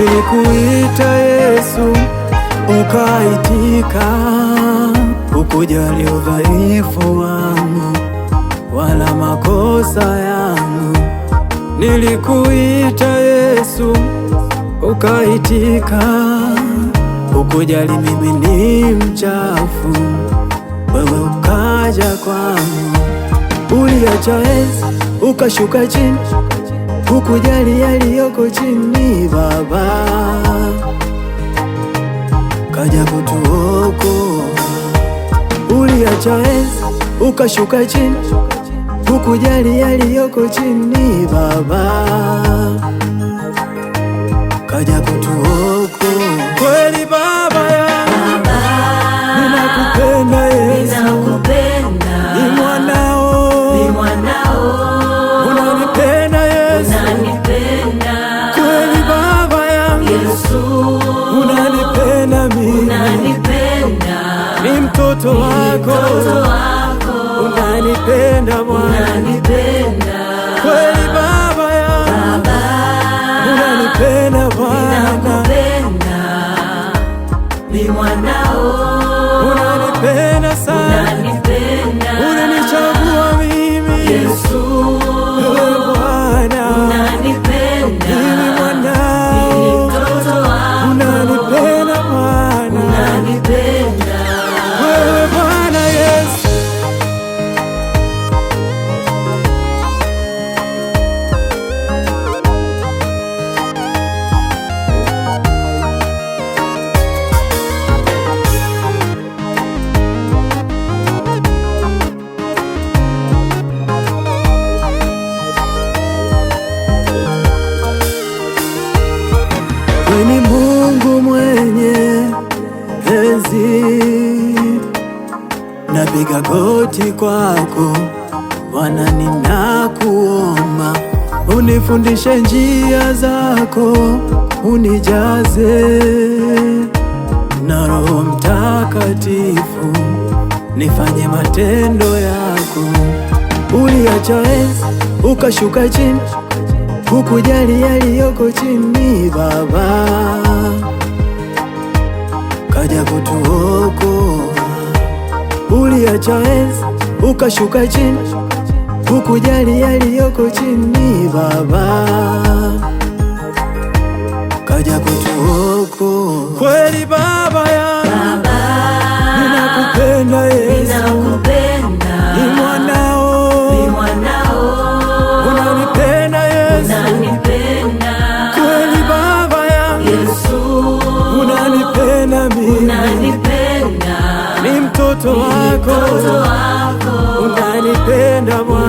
Nilikuita Yesu, ukaitika, ukujali udhaifu wangu wala makosa yangu. Nilikuita Yesu, ukaitika, ukujali mimi ni mchafu, wewe ukaja kwangu. Uliacha enzi ukashuka chini, ukujali yaliyoko chini Baba, kaja kutuokoa. Uliacha enzi ukashuka chini, ukujali yaliyoko chini Baba, kaja kutuokoa. Kweli Baba yangu, ninakupenda Yesu, ni mwanao, unanipenda Yesu, kweli Baba yangu, unanipenda mimi, ni mtoto wako, unanipenda Bwana, kweli Baba yangu, unanipenda Bwana, ni mwanao, unanipenda sana, unanichagua mimi Yesu, wewe Bwana, unanipenda, mimi mwanao, ni mtoto wako, unanipenda Bwana, unanipenda, wewe Bwana Yesu. Wewe ni Mungu mwenye enzi, napiga goti kwako Bwana, ninakuomba unifundishe njia zako, unijaze na Roho Mtakatifu, nifanye matendo yako. Uliacha enzi ukashuka chini, ukujali yaliyoko chini Baba, kaja kutuokoa. Uliacha enzi ukashuka chini, ukujali yaliyoko chini Baba, kaja kutuokoa. Kweli Baba yangu, ninakupenda Yesu, ni mwanao, unanipenda Yesu, kweli Baba yangu, unanipenda mimi, ni mtoto wako, unanipenda Bwana.